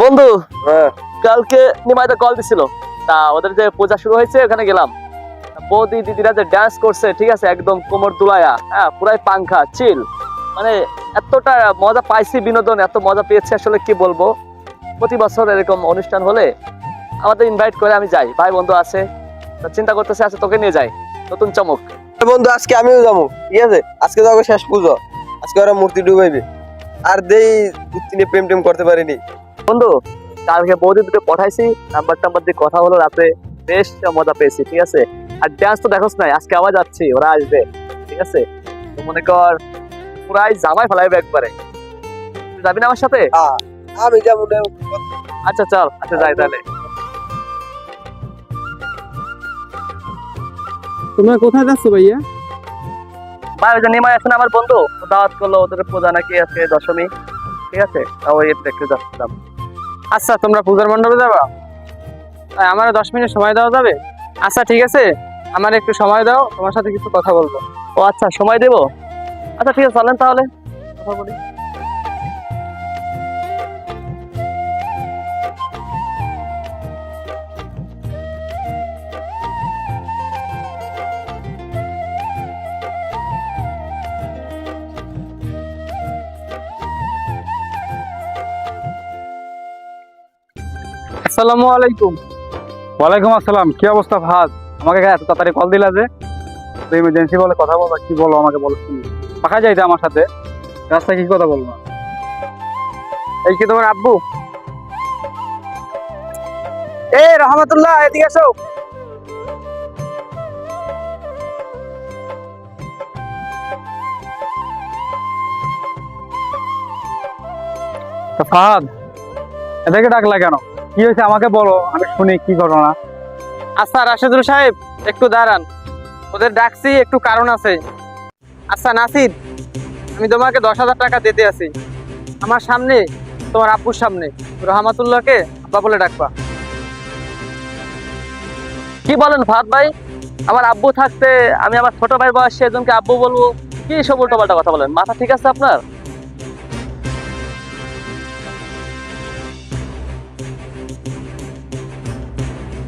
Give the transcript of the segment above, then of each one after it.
বন্ধু, কালকে নিমাইতে কল দিছিল, তা ওদের যে পূজা শুরু হয়েছে ওখানে গেলাম। বৌদি দিদিরা যে ডান্স করছে, ঠিক আছে, একদম কোমর দুলায়া, হ্যাঁ, পুরাই পাংখা চিল, মানে এতটা মজা পাইছি, বিনোদন এত মজা পেয়েছি আসলে কি বলবো। প্রতি বছর এরকম অনুষ্ঠান হলে আমাদের ইনভাইট করে আমি যাই, ভাই বন্ধু আছে, তা চিন্তা করতেছে আছে তোকে নিয়ে যাই, নতুন চমক। বন্ধু আজকে আমিও যাবো, ঠিক আছে, আজকে যাবো শেষ পুজো, আজকে ওরা মূর্তি ডুবাইবে আর দেই দুদিনে প্রেম টেম করতে পারিনি। বন্ধু, কালকে বৌদি দুটো পাঠাইছি, নাম্বার টাম্বার দিয়ে কথা হলো রাতে, বেশ মজা পেয়েছি, ঠিক আছে। আর ডান্স তো দেখোস নাই, আজকে আবার যাচ্ছি, ওরা আসবে, ঠিক আছে। তো মনে কর পুরাই জামাই ফেলাইবে একবারে। তুই যাবি না আমার সাথে? আমি যাবো না। আচ্ছা চল, আচ্ছা যাই তাহলে। তোমরা কোথায় যাচ্ছ ভাইয়া? ভাই ওই যে নিমাই আছে না আমার বন্ধু, ও দাওয়াত করলো, ওদের পূজা নাকি আজকে দশমী, ঠিক আছে, তা ওই দেখতে যাচ্ছিলাম। আচ্ছা, তোমরা পূজার মণ্ডপে যাবা? আমার 10 মিনিট সময় দেওয়া যাবে? আচ্ছা ঠিক আছে, আমার একটু সময় দাও, তোমার সাথে কিছু কথা বলবো। ও আচ্ছা, সময় দেবো, আচ্ছা ঠিক আছে, চলেন তাহলে কথা বলি। আসসালামু আলাইকুম। ওয়ালাইকুম আসসালাম। কি অবস্থা ফাহাদ? আমাকে এত তাড়াতাড়ি কল দিলা যে? ইমার্জেন্সি বলে কথা বলবা, কি বলো আমাকে বলো শুনি। পাখা যাইতে আমার সাথে, রাস্তায় কি কথা বলবো? এই কি তোমার আব্বু? এই রহমতুল্লাহ, এদিকে আসো। তো ফাহাদ, এদেরকে ডাকলা কেন? কি হয়েছে আমাকে বলো, আমি শুনি কি ঘটনা। আচ্ছা রাশেদুল সাহেব, একটু দাঁড়ান, ওদের ডাকছি, একটু কারণ আছে। আচ্ছা নাসির, আমি তোমাকে 10,000 টাকা দিতে আছি, আমার সামনে, তোমার আব্বুর সামনে রহমাতুল্লাহকে আব্বা বলে ডাকবা। কি বলেন ফাহাদ ভাই, আমার আব্বু থাকতে আমি আমার ছোট ভাইয়ের বয়সে একজনকে আব্বু বলবো? কি সব উল্টোপাল্টা কথা বলেন, মাথা ঠিক আছে আপনার?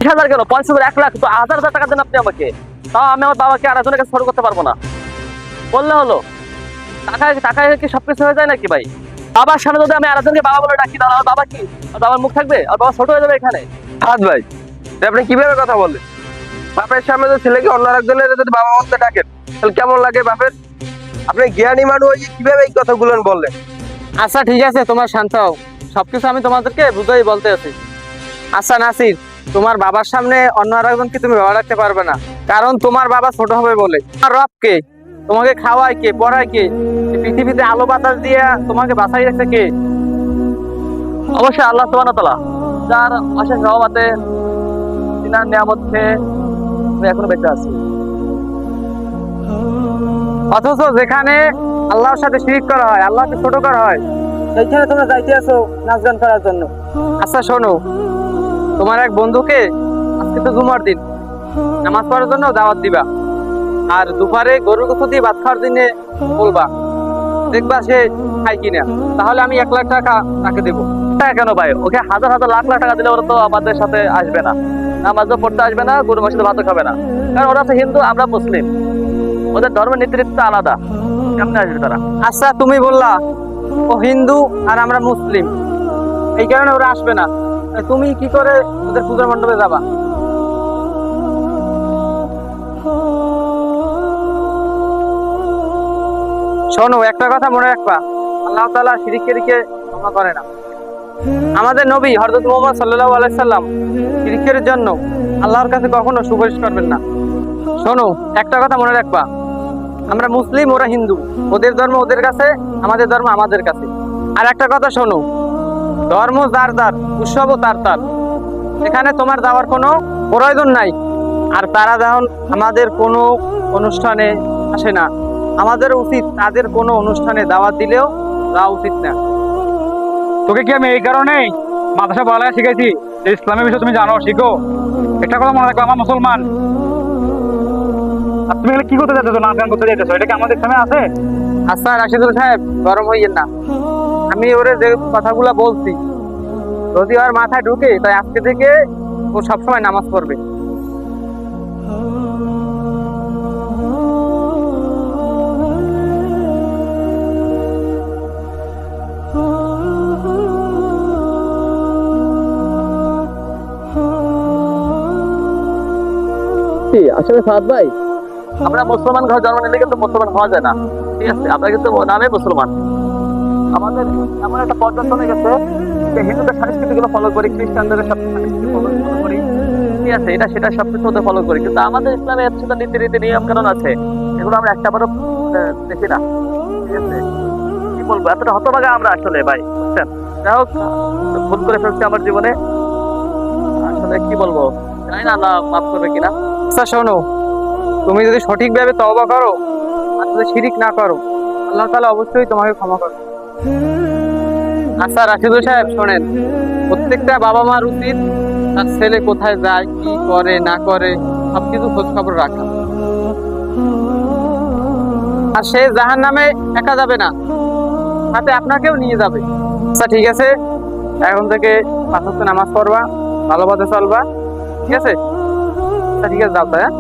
20,000 কেন, 50,000, 1,00,000, তো 1,000 টাকা দেন আপনি আমাকে, তাও আমি আমার বাবাকে আর একজনের কাছে ছোট করতে পারবো না? বললে হলো, টাকায় টাকায় কি সবকিছু হয়ে যায় নাকি ভাই? বাবার সামনে যদি আমি আর একজনকে বাবা বলে ডাকি, তাহলে আমার বাবা কি, আর বাবার মুখ থাকবে, আর বাবা ছোট হয়ে যাবে এখানে? হাত ভাই, আপনি কিভাবে কথা বলেন? বাপের সামনে তো ছেলেকে অন্য একজনের যদি বাবা বলতে ডাকেন, তাহলে কেমন লাগে বাপের? আপনি জ্ঞানী মানুষ হয়ে কিভাবে এই কথাগুলো বললেন? আচ্ছা ঠিক আছে, তোমার শান্ত হও, সবকিছু আমি তোমাদেরকে বুঝাই বলতে আছি। আচ্ছা নাসির, তোমার বাবার সামনে অন্য আরেকজনকে তুমি বাবা রাখতে পারবে না, কারণ তোমার বাবা ছোট হবে বলে। তোমার রব কে? তোমাকে খাওয়ায় কে, পড়ায় কে? এই পৃথিবীতে আলো বাতাস দিয়ে তোমাকে বাঁচাই রাখছে কে? অবশ্যই আল্লাহ সুবহানাহু ওয়া তাআলা, যার অশেষ রহমতে, তিনার নিয়ামত খেয়ে আমি এখনো বেঁচে আছি। অথচ যেখানে আল্লাহর সাথে শিরিক করা হয়, আল্লাহকে ছোট করা হয়, সেইখানে তোমরা যাইতে আছো নাচ গান করার জন্য। আচ্ছা শোনো, তোমার এক বন্ধুকে আজকে তো জুমার দিন, নামাজ পড়ার জন্য দাওয়াত দিবা, আর দুপুরে গরুর গোশত দিয়ে ভাত খাওয়ার জন্য বলবা, দেখবা সে খায় কিনা, তাহলে আমি 1,00,000 টাকা তাকে দেবো। টাকা কেন ভাই, ওকে হাজার হাজার লাখ লাখ টাকা দিলে ওরা তো আমাদের সাথে আসবে না, নামাজও পড়তে আসবে না, গরু মসজিদে ভাতও খাবে না, কারণ ওরা তো হিন্দু, আমরা মুসলিম, ওদের ধর্মের নেতৃত্ব আলাদা, কেমনে আসবে তারা? আচ্ছা তুমি বললা ও হিন্দু আর আমরা মুসলিম, এই কারণে ওরা আসবে না, তুমি কি করে ওদের পূজার মণ্ডপে যাবা? শোনো, একটা কথা মনে রাখবা, আল্লাহ তাআলা শিরকেরকে ক্ষমা করে না। আমাদের নবী হযরত মুহাম্মদ সাল্লাল্লাহু আলাইহি সাল্লাম শিরকের জন্য আল্লাহর কাছে কখনো সুপারিশ করবেন না। শোনো, একটা কথা মনে রাখবা, আমরা মুসলিম, ওরা হিন্দু, ওদের ধর্ম ওদের কাছে, আমাদের ধর্ম আমাদের কাছে। আর একটা কথা শোনো, ধর্ম যার যার, উৎসবও তার তার, এখানে তোমার যাওয়ার কোনো প্রয়োজন নাই। আর তারা যখন আমাদের কোনো অনুষ্ঠানে আসে না, আমাদের উচিত তাদের কোনো অনুষ্ঠানে দাওয়াত দিলেও যাওয়া উচিত না। তোকে কি আমি এই কারণে মাদ্রাসা পড়ালেখা শিখাইছি যে ইসলামের বিষয় তুমি জানো, শিখো। একটা কথা মনে রাখবো, আমার মুসলমান। আর তুমি এগুলো কি করতে যাচ্ছ, নাচ গান করতে যাইতেছো, এটা কি আমাদের সামনে আছে? আচ্ছা রাশিদুল সাহেব, গরম হইয়েন না, আমি ওরে যে কথাগুলা বলছি যদি ওর মাথায় ঢুকে তাই আজকে থেকে ও সবসময় নামাজ পড়বে। আসলে সাদ ভাই, আমরা মুসলমান ঘর জন্ম নিলে কিন্তু মুসলমান হওয়া যায় না, ঠিক আছে? আমরা কিন্তু নামে মুসলমান। আমাদের এমন একটা পর্যন্ত হয়ে গেছে যে হিন্দুদের সংস্কৃতি গুলো ফলো করি, খ্রিস্টানদের সব সংস্কৃতি ফলো করি, ঠিক আছে? এটা সেটা সবকিছু ওদের ফলো করি, কিন্তু আমাদের ইসলামে এত সুন্দর নীতি রীতি নিয়ম কানুন আছে, এগুলো আমরা একটা বারও দেখি না, ঠিক আছে? কি বলবো, এতটা হতভাগা আমরা আসলে ভাই, বুঝছেন? যাই হোক, ভুল করে ফেলছি আমার জীবনে, আসলে কি বলবো, জানি না আল্লাহ মাফ করবে কিনা। আচ্ছা শোনো, তুমি যদি সঠিকভাবে তওবা করো আর যদি শিরিক না করো, আল্লাহ তাআলা অবশ্যই তোমাকে ক্ষমা করবে। আচ্ছা রাশিদুল সাহেব শোনেন, প্রত্যেকটা বাবা মার উচিত তার ছেলে কোথায় যায়, কি করে না করে সবকিছু খোঁজ খবর রাখা। আর সে জাহান্নামে একা যাবে না, সাথে আপনাকেও নিয়ে যাবে। আচ্ছা ঠিক আছে, এখন থেকে 5 ওয়াক্ত নামাজ পড়বা, ভালো পথে চলবা, ঠিক আছে? আচ্ছা ঠিক আছে, যাও তাই, হ্যাঁ?